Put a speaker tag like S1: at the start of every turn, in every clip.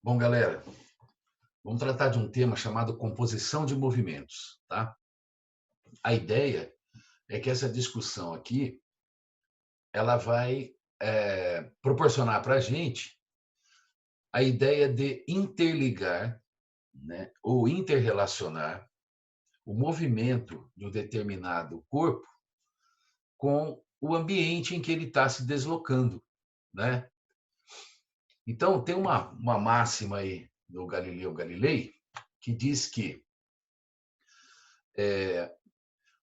S1: Bom, galera, vamos tratar de um tema chamado composição de movimentos, tá? A ideia é que essa discussão aqui, ela vai proporcionar para a gente a ideia de interligar, né, ou interrelacionar o movimento de um determinado corpo com o ambiente em que ele está se deslocando, né? Então, tem uma máxima aí do Galileu Galilei que diz que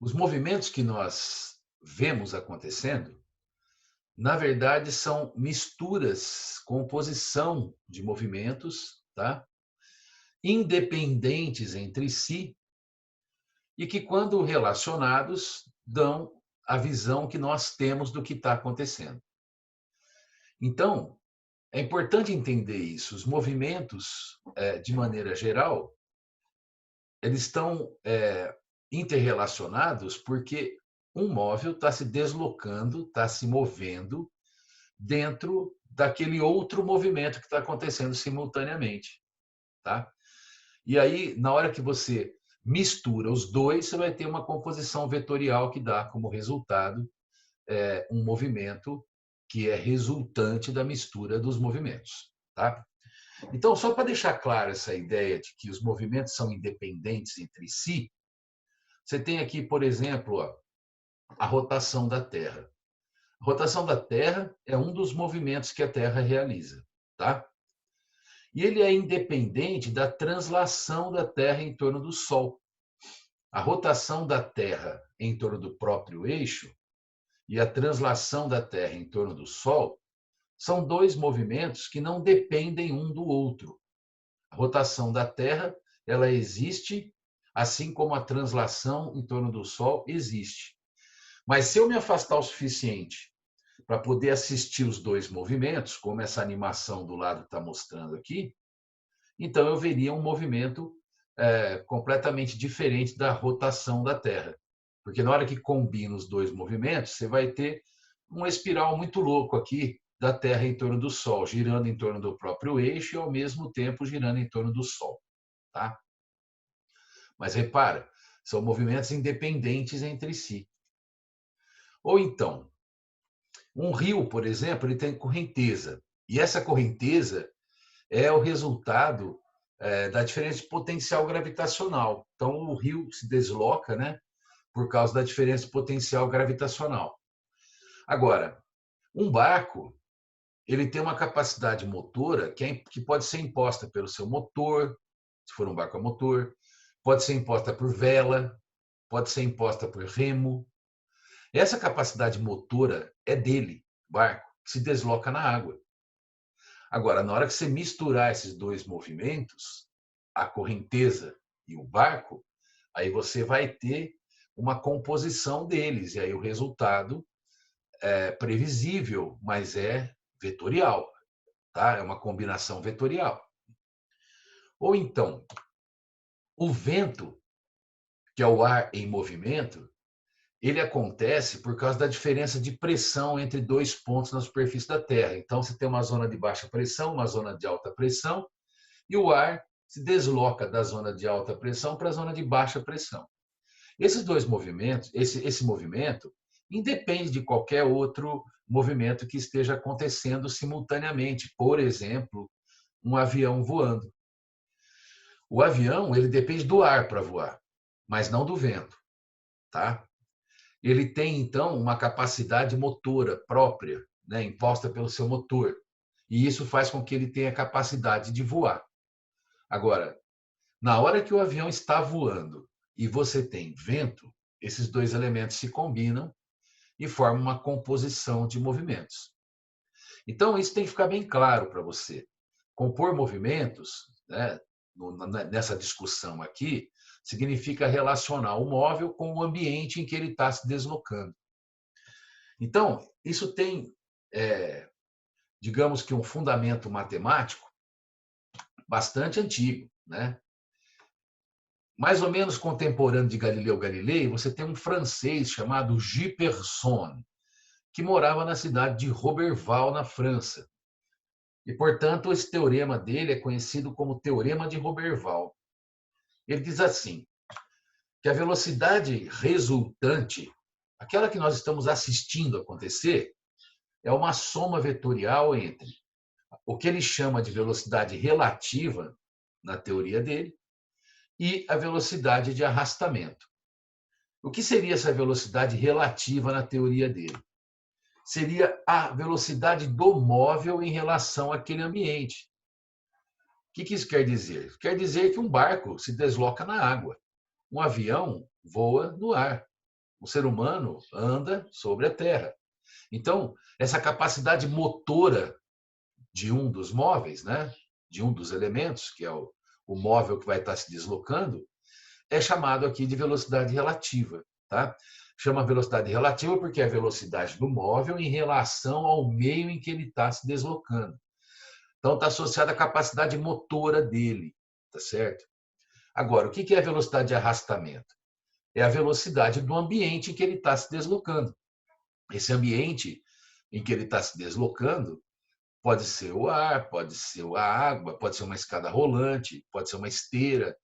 S1: os movimentos que nós vemos acontecendo, na verdade, são misturas, composição de movimentos, tá? Independentes entre si e que, quando relacionados, dão a visão que nós temos do que está acontecendo. Então, é importante entender isso. Os movimentos, de maneira geral, eles estão interrelacionados porque um móvel está se deslocando, está se movendo dentro daquele outro movimento que está acontecendo simultaneamente, tá? E aí, na hora que você mistura os dois, você vai ter uma composição vetorial que dá como resultado um movimento que é resultante da mistura dos movimentos, tá? Então, só para deixar clara essa ideia de que os movimentos são independentes entre si, você tem aqui, por exemplo, ó, a rotação da Terra. A rotação da Terra é um dos movimentos que a Terra realiza, tá? E ele é independente da translação da Terra em torno do Sol. A rotação da Terra em torno do próprio eixo e a translação da Terra em torno do Sol são dois movimentos que não dependem um do outro. A rotação da Terra, ela existe, assim como a translação em torno do Sol existe. Mas se eu me afastar o suficiente para poder assistir os dois movimentos, como essa animação do lado está mostrando aqui, então eu veria um movimento completamente diferente da rotação da Terra. Porque na hora que combina os dois movimentos, você vai ter uma espiral muito louco aqui da Terra em torno do Sol, girando em torno do próprio eixo e, ao mesmo tempo, girando em torno do Sol. Tá? Mas repara, são movimentos independentes entre si. Ou então, um rio, por exemplo, ele tem correnteza. E essa correnteza é o resultado da diferença de potencial gravitacional. Então, o rio se desloca, né, por causa da diferença de potencial gravitacional. Agora, um barco, ele tem uma capacidade motora que pode ser imposta pelo seu motor, se for um barco a motor, pode ser imposta por vela, pode ser imposta por remo. Essa capacidade motora é dele, barco, que se desloca na água. Agora, na hora que você misturar esses dois movimentos, a correnteza e o barco, aí você vai ter uma composição deles, e aí o resultado é previsível, mas é vetorial, tá? É uma combinação vetorial. Ou então, o vento, que é o ar em movimento, ele acontece por causa da diferença de pressão entre dois pontos na superfície da Terra. Então, você tem uma zona de baixa pressão, uma zona de alta pressão, e o ar se desloca da zona de alta pressão para a zona de baixa pressão. Esses dois movimentos, esse movimento, independe de qualquer outro movimento que esteja acontecendo simultaneamente. Por exemplo, um avião voando. O avião, ele depende do ar para voar, mas não do vento, tá? Ele tem, então, uma capacidade motora própria, né, imposta pelo seu motor. E isso faz com que ele tenha capacidade de voar. Agora, na hora que o avião está voando e você tem vento, esses dois elementos se combinam e formam uma composição de movimentos. Então, isso tem que ficar bem claro para você. Compor movimentos, né, nessa discussão aqui, significa relacionar o móvel com o ambiente em que ele está se deslocando. Então, isso tem, digamos que, um fundamento matemático bastante antigo, né? Mais ou menos contemporâneo de Galileu Galilei, você tem um francês chamado Guy Persson, que morava na cidade de Roberval, na França. E, portanto, esse teorema dele é conhecido como Teorema de Roberval. Ele diz assim, que a velocidade resultante, aquela que nós estamos assistindo acontecer, é uma soma vetorial entre o que ele chama de velocidade relativa, na teoria dele, e a velocidade de arrastamento. O que seria essa velocidade relativa na teoria dele? Seria a velocidade do móvel em relação àquele ambiente. O que isso quer dizer? Quer dizer que um barco se desloca na água, um avião voa no ar, o ser humano anda sobre a terra. Então, essa capacidade motora de um dos móveis, né, de um dos elementos, que é o móvel que vai estar se deslocando, é chamado aqui de velocidade relativa. Tá? Chama velocidade relativa porque é a velocidade do móvel em relação ao meio em que ele está se deslocando. Então, está associada à capacidade motora dele, tá certo? Agora, o que é a velocidade de arrastamento? É a velocidade do ambiente em que ele está se deslocando. Esse ambiente em que ele está se deslocando pode ser o ar, pode ser a água, pode ser uma escada rolante, pode ser uma esteira,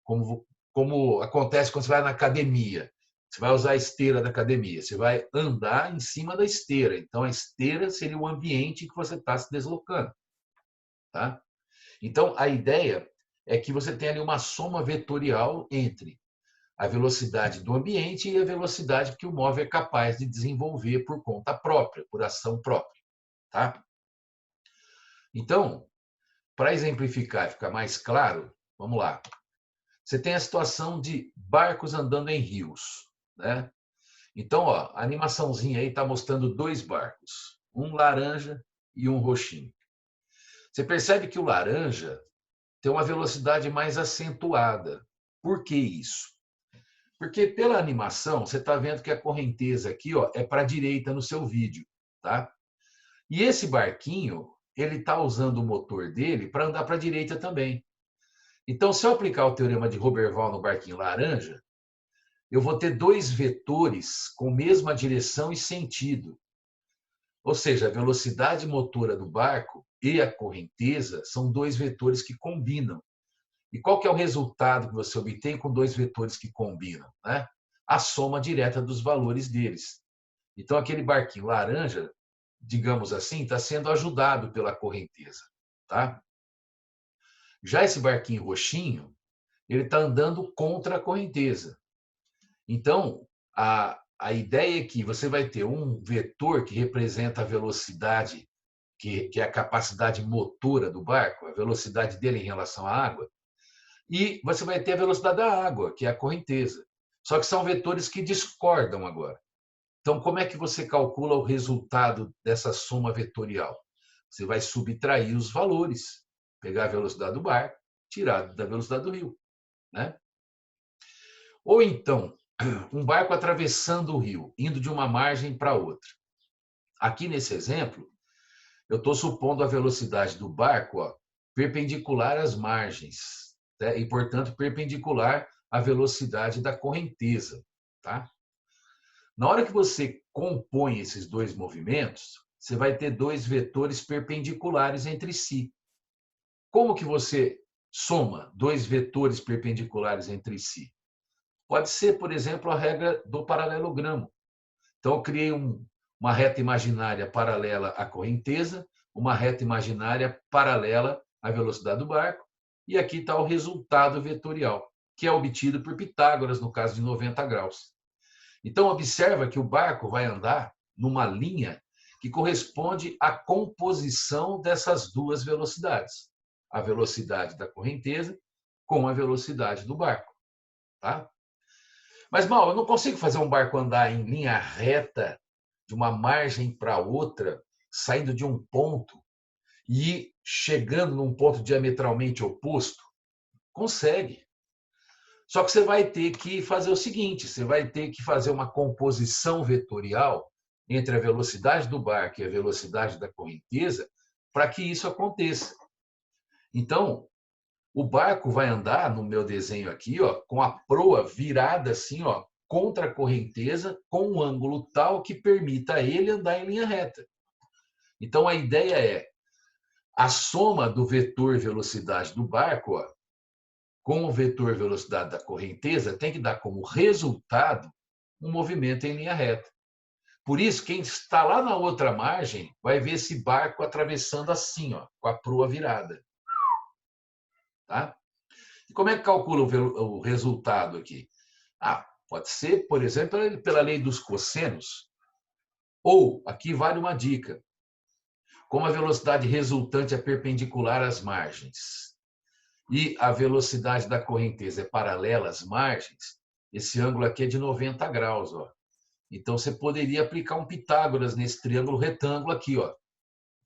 S1: como acontece quando você vai na academia. Você vai usar a esteira da academia, você vai andar em cima da esteira. Então, a esteira seria o ambiente em que você está se deslocando. Tá? Então, a ideia é que você tem ali uma soma vetorial entre a velocidade do ambiente e a velocidade que o móvel é capaz de desenvolver por conta própria, por ação própria. Tá? Então, para exemplificar e ficar mais claro, vamos lá. Você tem a situação de barcos andando em rios. Né? Então, ó, a animaçãozinha aí está mostrando dois barcos, um laranja e um roxinho. Você percebe que o laranja tem uma velocidade mais acentuada. Por que isso? Porque pela animação, você está vendo que a correnteza aqui ó, é para a direita no seu vídeo. Tá? E esse barquinho, ele está usando o motor dele para andar para a direita também. Então, se eu aplicar o teorema de Roberval no barquinho laranja, eu vou ter dois vetores com mesma direção e sentido. Ou seja, a velocidade motora do barco e a correnteza são dois vetores que combinam. E qual que é o resultado que você obtém com dois vetores que combinam? Né? A soma direta dos valores deles. Então, aquele barquinho laranja, digamos assim, está sendo ajudado pela correnteza. Tá? Já esse barquinho roxinho, ele está andando contra a correnteza. Então, a ideia é que você vai ter um vetor que representa a velocidade, que é a capacidade motora do barco, a velocidade dele em relação à água, e você vai ter a velocidade da água, que é a correnteza. Só que são vetores que discordam agora. Então, como é que você calcula o resultado dessa soma vetorial? Você vai subtrair os valores, pegar a velocidade do barco, tirar da velocidade do rio. Né? Ou então, um barco atravessando o rio, indo de uma margem para outra. Aqui nesse exemplo, eu estou supondo a velocidade do barco ó, perpendicular às margens, né? E, portanto, perpendicular à velocidade da correnteza. Tá? Na hora que você compõe esses dois movimentos, você vai ter dois vetores perpendiculares entre si. Como que você soma dois vetores perpendiculares entre si? Pode ser, por exemplo, a regra do paralelogramo. Então, eu criei uma reta imaginária paralela à correnteza, uma reta imaginária paralela à velocidade do barco, e aqui está o resultado vetorial, que é obtido por Pitágoras, no caso de 90 graus. Então, observa que o barco vai andar numa linha que corresponde à composição dessas duas velocidades, a velocidade da correnteza com a velocidade do barco. Tá? Mas, Mal, eu não consigo fazer um barco andar em linha reta de uma margem para outra, saindo de um ponto e chegando num ponto diametralmente oposto? Consegue. Só que você vai ter que fazer o seguinte, você vai ter que fazer uma composição vetorial entre a velocidade do barco e a velocidade da correnteza para que isso aconteça. Então, o barco vai andar, no meu desenho aqui, ó, com a proa virada assim, ó, contra a correnteza, com um ângulo tal que permita a ele andar em linha reta. Então, a ideia é, a soma do vetor velocidade do barco, ó, com o vetor velocidade da correnteza, tem que dar como resultado um movimento em linha reta. Por isso, quem está lá na outra margem vai ver esse barco atravessando assim, ó, com a proa virada. Tá? E como é que calcula o resultado aqui? Pode ser, por exemplo, pela lei dos cossenos, ou, aqui vale uma dica, como a velocidade resultante é perpendicular às margens e a velocidade da correnteza é paralela às margens, esse ângulo aqui é de 90 graus. Ó. Então, você poderia aplicar um Pitágoras nesse triângulo retângulo aqui. Ó.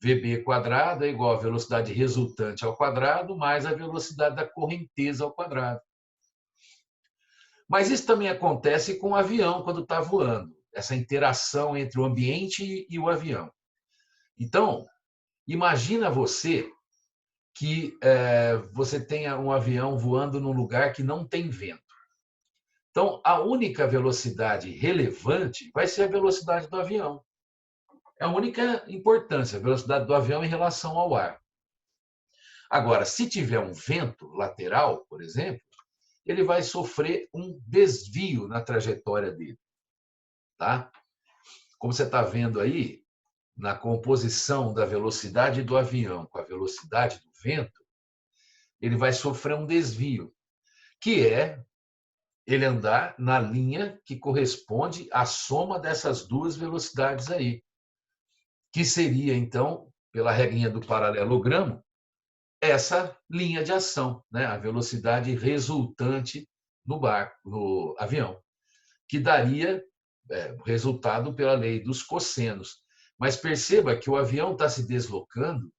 S1: VB quadrado é igual a velocidade resultante ao quadrado mais a velocidade da correnteza ao quadrado. Mas isso também acontece com o avião quando está voando, essa interação entre o ambiente e o avião. Então, imagina você que você tenha um avião voando num lugar que não tem vento. Então, a única velocidade relevante vai ser a velocidade do avião. É a única importância, a velocidade do avião em relação ao ar. Agora, se tiver um vento lateral, por exemplo, ele vai sofrer um desvio na trajetória dele. Tá? Como você está vendo aí, na composição da velocidade do avião com a velocidade do vento, ele vai sofrer um desvio, que é ele andar na linha que corresponde à soma dessas duas velocidades aí, que seria, então, pela regrinha do paralelogramo, essa linha de ação, né? A velocidade resultante no barco, no avião, que daria resultado pela lei dos cossenos. Mas perceba que o avião está se deslocando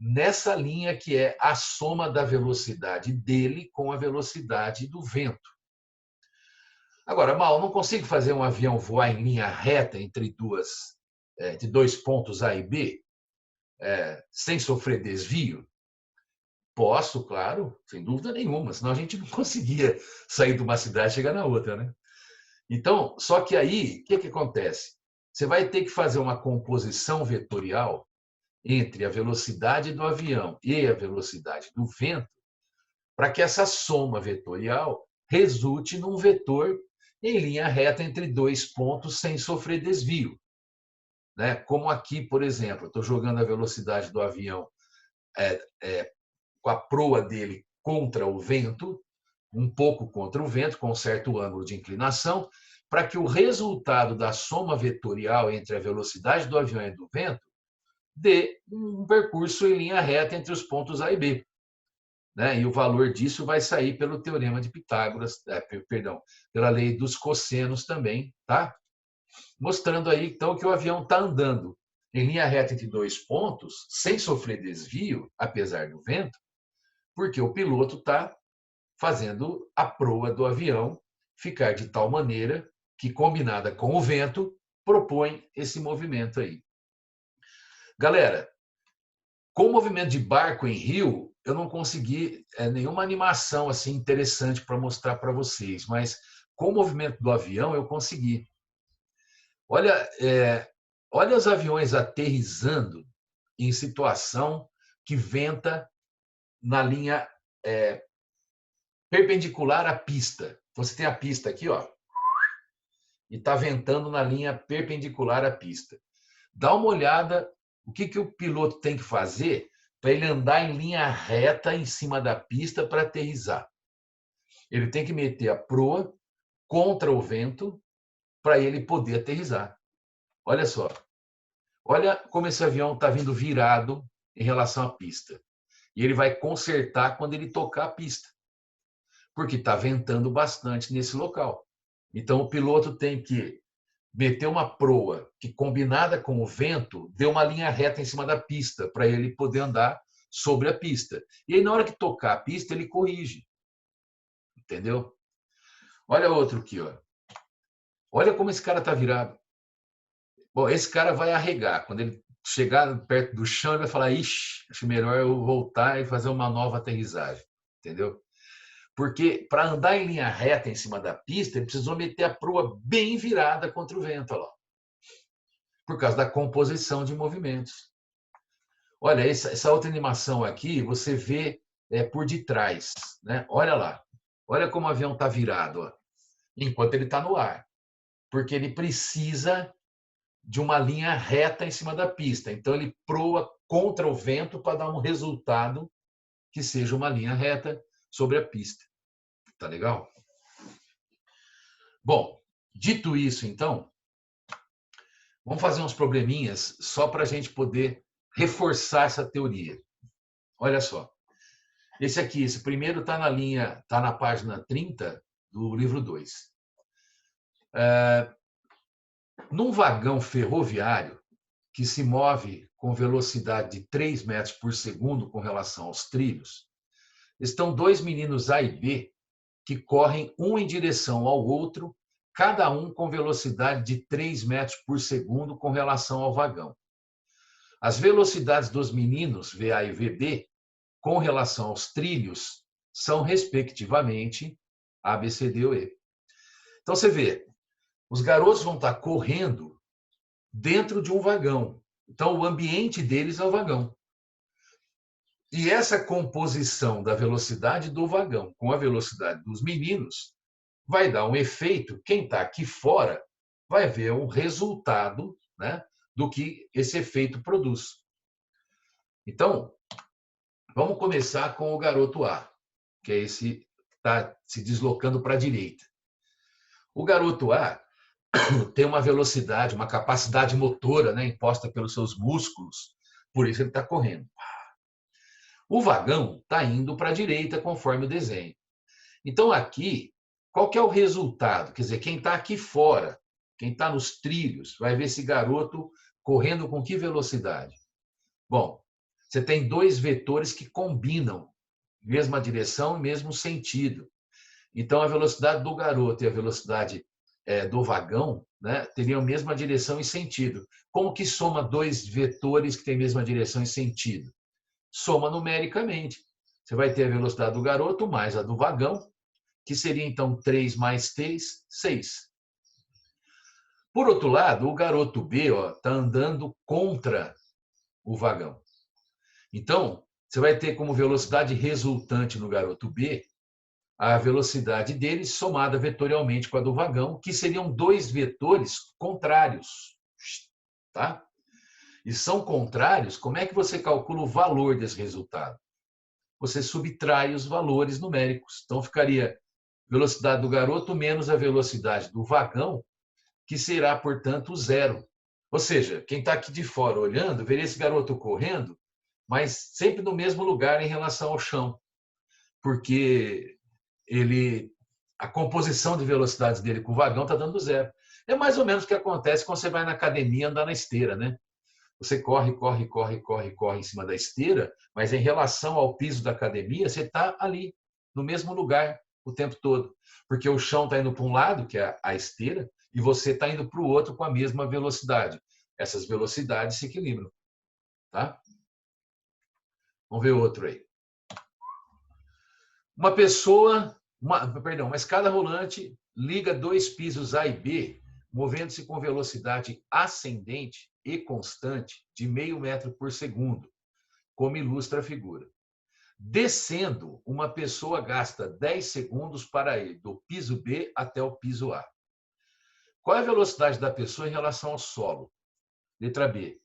S1: nessa linha que é a soma da velocidade dele com a velocidade do vento. Agora, Mal, não consigo fazer um avião voar em linha reta entre dois pontos A e B, sem sofrer desvio? Posso, claro, sem dúvida nenhuma, senão a gente não conseguia sair de uma cidade e chegar na outra, né? Então, só que aí, o que acontece? Você vai ter que fazer uma composição vetorial entre a velocidade do avião e a velocidade do vento, para que essa soma vetorial resulte num vetor em linha reta entre dois pontos sem sofrer desvio. Né? Como aqui, por exemplo, eu estou jogando a velocidade do avião com a proa dele contra o vento, um pouco contra o vento, com um certo ângulo de inclinação, para que o resultado da soma vetorial entre a velocidade do avião e do vento dê um percurso em linha reta entre os pontos A e B. Né? E o valor disso vai sair pelo teorema de Pitágoras, pela lei dos cossenos também, tá? Mostrando aí, então, que o avião está andando em linha reta entre dois pontos, sem sofrer desvio, apesar do vento, porque o piloto está fazendo a proa do avião ficar de tal maneira que, combinada com o vento, propõe esse movimento aí. Galera, com o movimento de barco em rio, eu não consegui nenhuma animação assim interessante para mostrar para vocês, mas com o movimento do avião eu consegui. Olha, olha os aviões aterrissando em situação que venta na linha perpendicular à pista. Você tem a pista aqui, ó, e está ventando na linha perpendicular à pista. Dá uma olhada o que o piloto tem que fazer para ele andar em linha reta em cima da pista para aterrissar. Ele tem que meter a proa contra o vento para ele poder aterrissar. Olha só. Olha como esse avião está vindo virado em relação à pista. E ele vai consertar quando ele tocar a pista, porque está ventando bastante nesse local. Então, o piloto tem que meter uma proa que, combinada com o vento, dê uma linha reta em cima da pista, para ele poder andar sobre a pista. E aí, na hora que tocar a pista, ele corrige. Entendeu? Olha outro aqui, ó. Olha como esse cara está virado. Bom, esse cara vai arregar. Quando ele chegar perto do chão, ele vai falar: ixi, acho melhor eu voltar e fazer uma nova aterrissagem. Entendeu? Porque para andar em linha reta em cima da pista, ele precisou meter a proa bem virada contra o vento, ó lá, por causa da composição de movimentos. Olha, essa outra animação aqui, você vê por detrás, né? Olha lá. Olha como o avião está virado, ó, enquanto ele está no ar. Porque ele precisa de uma linha reta em cima da pista. Então, ele proa contra o vento para dar um resultado que seja uma linha reta sobre a pista. Tá legal? Bom, dito isso, então, vamos fazer uns probleminhas só para a gente poder reforçar essa teoria. Olha só. Esse aqui, esse primeiro está na linha, está na página 30 do livro 2. Num vagão ferroviário que se move com velocidade de 3 metros por segundo com relação aos trilhos, estão dois meninos A e B que correm um em direção ao outro, cada um com velocidade de 3 metros por segundo com relação ao vagão. As velocidades dos meninos VA e VB com relação aos trilhos são, respectivamente, A, B, C, D ou E. Então, você vê, os garotos vão estar correndo dentro de um vagão. Então, o ambiente deles é o vagão. E essa composição da velocidade do vagão com a velocidade dos meninos vai dar um efeito. Quem está aqui fora vai ver um resultado, né, do que esse efeito produz. Então, vamos começar com o garoto A, que é esse que está se deslocando para a direita. O garoto A tem uma velocidade, uma capacidade motora, né, imposta pelos seus músculos, por isso ele está correndo. O vagão está indo para a direita conforme o desenho. Então, aqui, qual que é o resultado? Quer dizer, quem está aqui fora, quem está nos trilhos, vai ver esse garoto correndo com que velocidade? Bom, você tem dois vetores que combinam, mesma direção e mesmo sentido. Então, a velocidade do garoto e a velocidade do vagão, né, teriam a mesma direção e sentido. Como que soma dois vetores que têm a mesma direção e sentido? Soma numericamente. Você vai ter a velocidade do garoto mais a do vagão, que seria, então, 3 mais 3, 6. Por outro lado, o garoto B está andando contra o vagão. Então, você vai ter como velocidade resultante no garoto B a velocidade dele somada vetorialmente com a do vagão, que seriam dois vetores contrários. Tá? E são contrários, como é que você calcula o valor desse resultado? Você subtrai os valores numéricos. Então, ficaria velocidade do garoto menos a velocidade do vagão, que será, portanto, zero. Ou seja, quem está aqui de fora olhando, veria esse garoto correndo, mas sempre no mesmo lugar em relação ao chão, porque a composição de velocidades dele com o vagão está dando zero. É mais ou menos o que acontece quando você vai na academia andar na esteira, né? Você corre, corre, corre, corre, corre em cima da esteira, mas em relação ao piso da academia, você está ali, no mesmo lugar, o tempo todo. Porque o chão está indo para um lado, que é a esteira, e você está indo para o outro com a mesma velocidade. Essas velocidades se equilibram. Tá? Vamos ver outro aí. Uma escada rolante liga dois pisos A e B, movendo-se com velocidade ascendente e constante de 0,5 metro por segundo, como ilustra a figura. Descendo, uma pessoa gasta 10 segundos para ir do piso B até o piso A. Qual é a velocidade da pessoa em relação ao solo? Letra B.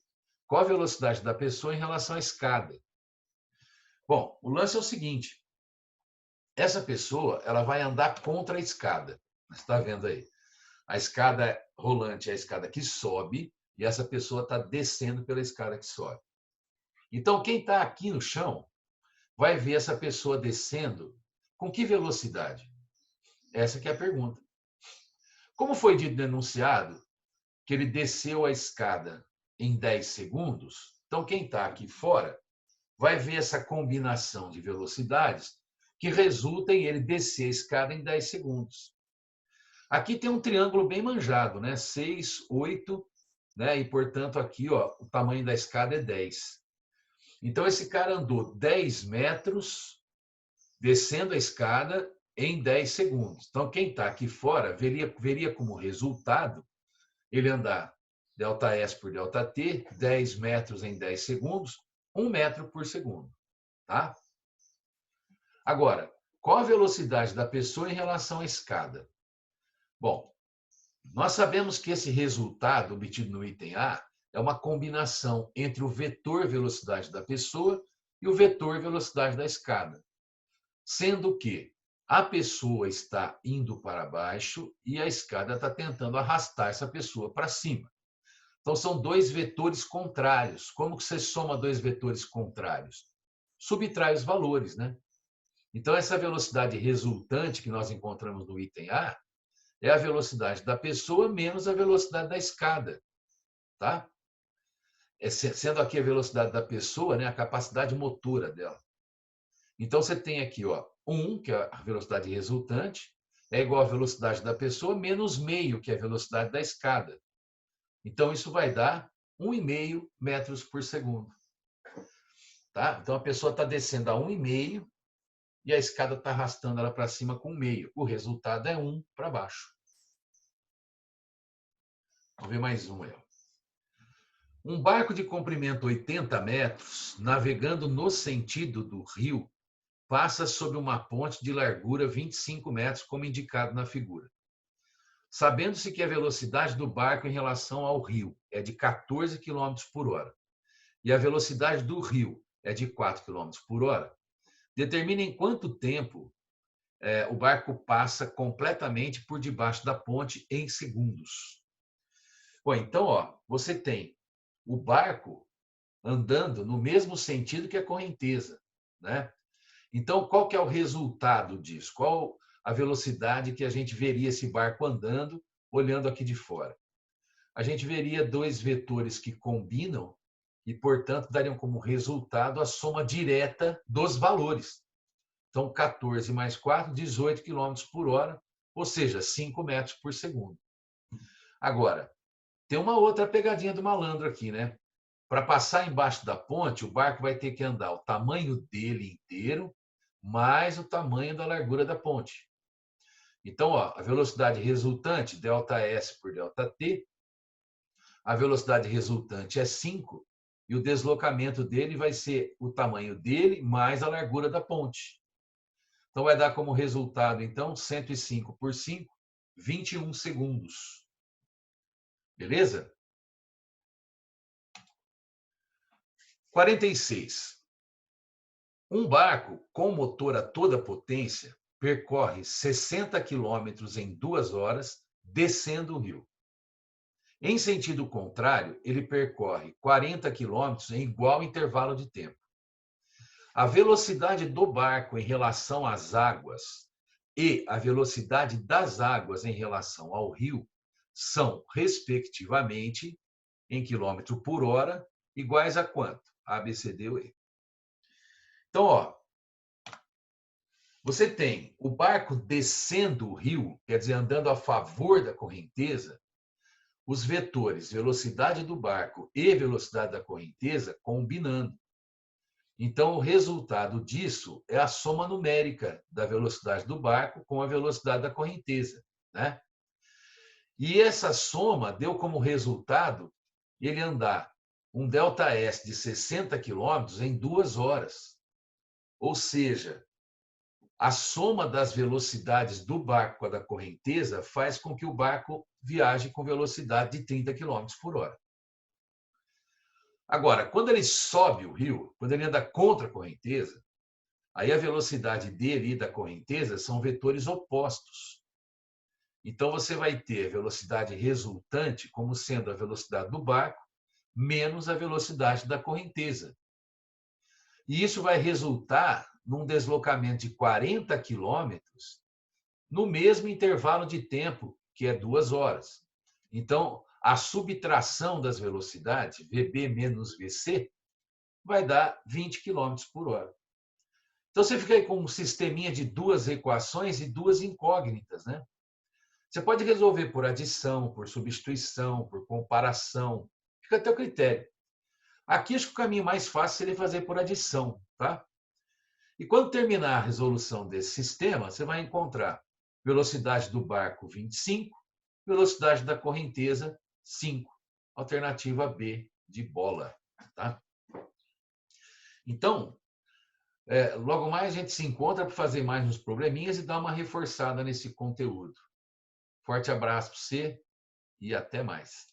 S1: Qual a velocidade da pessoa em relação à escada? Bom, o lance é o seguinte. Essa pessoa ela vai andar contra a escada. Você está vendo aí? A escada rolante é a escada que sobe e essa pessoa está descendo pela escada que sobe. Então, quem está aqui no chão vai ver essa pessoa descendo com que velocidade? Essa que é a pergunta. Como foi dito no enunciado que ele desceu a escada em 10 segundos, então quem está aqui fora vai ver essa combinação de velocidades que resulta em ele descer a escada em 10 segundos. Aqui tem um triângulo bem manjado, né? 6, 8, né? E, portanto, aqui ó, o tamanho da escada é 10. Então, esse cara andou 10 metros descendo a escada em 10 segundos. Então, quem está aqui fora veria como resultado ele andar ΔS por ΔT, 10 metros em 10 segundos, 1 metro por segundo. Tá? Agora, qual a velocidade da pessoa em relação à escada? Bom, nós sabemos que esse resultado obtido no item A é uma combinação entre o vetor velocidade da pessoa e o vetor velocidade da escada, sendo que a pessoa está indo para baixo e a escada está tentando arrastar essa pessoa para cima. Então, são dois vetores contrários. Como que você soma dois vetores contrários? Subtrai os valores, né? Então, essa velocidade resultante que nós encontramos no item A é a velocidade da pessoa menos a velocidade da escada, tá? Sendo aqui a velocidade da pessoa, né, a capacidade motora dela. Então, você tem aqui, ó, 1, que é a velocidade resultante, é igual à velocidade da pessoa, menos meio, que é a velocidade da escada. Então, isso vai dar 1,5 metros por segundo. Tá? Então, a pessoa está descendo a 1,5 e a escada está arrastando ela para cima com 0,5. O resultado é 1 para baixo. Vamos ver mais um aí. Um barco de comprimento 80 metros, navegando no sentido do rio, passa sob uma ponte de largura 25 metros, como indicado na figura. Sabendo-se que a velocidade do barco em relação ao rio é de 14 km por hora e a velocidade do rio é de 4 km por hora, determine em quanto tempo o barco passa completamente por debaixo da ponte em segundos. Bom, então, ó, você tem o barco andando no mesmo sentido que a correnteza, né? Então, qual que é o resultado disso? Qual a velocidade que a gente veria esse barco andando, olhando aqui de fora? A gente veria dois vetores que combinam e, portanto, dariam como resultado a soma direta dos valores. Então, 14 mais 4, 18 km por hora, ou seja, 5 metros por segundo. Agora, tem uma outra pegadinha do malandro aqui, né? Para passar embaixo da ponte, o barco vai ter que andar o tamanho dele inteiro mais o tamanho da largura da ponte. Então, ó, a velocidade resultante, ΔS por ΔT, a velocidade resultante é 5 e o deslocamento dele vai ser o tamanho dele mais a largura da ponte. Então, vai dar como resultado, então, 105 por 5, 21 segundos. Beleza? 46. Um barco com motor a toda potência percorre 60 quilômetros em 2 horas, descendo o rio. Em sentido contrário, ele percorre 40 quilômetros em igual intervalo de tempo. A velocidade do barco em relação às águas e a velocidade das águas em relação ao rio são, respectivamente, em quilômetro por hora, iguais a quanto? A, B, C, D ou E. Então, ó, você tem o barco descendo o rio, quer dizer, andando a favor da correnteza, os vetores velocidade do barco e velocidade da correnteza combinando. Então, o resultado disso é a soma numérica da velocidade do barco com a velocidade da correnteza, né? E essa soma deu como resultado ele andar um ΔS de 60 quilômetros em 2 horas. Ou seja, a soma das velocidades do barco com a da correnteza faz com que o barco viaje com velocidade de 30 km por hora. Agora, quando ele sobe o rio, quando ele anda contra a correnteza, aí a velocidade dele e da correnteza são vetores opostos. Então, você vai ter a velocidade resultante como sendo a velocidade do barco menos a velocidade da correnteza. E isso vai resultar num deslocamento de 40 quilômetros no mesmo intervalo de tempo, que é 2 horas. Então, a subtração das velocidades, VB menos VC, vai dar 20 km por hora. Então, você fica aí com um sisteminha de duas equações e duas incógnitas, né? Você pode resolver por adição, por substituição, por comparação. Fica a teu critério. Aqui, acho que o caminho mais fácil seria fazer por adição, tá? E quando terminar a resolução desse sistema, você vai encontrar velocidade do barco 25, velocidade da correnteza 5. Alternativa B de bola. Tá? Então, logo mais a gente se encontra para fazer mais uns probleminhas e dar uma reforçada nesse conteúdo. Forte abraço para você e até mais.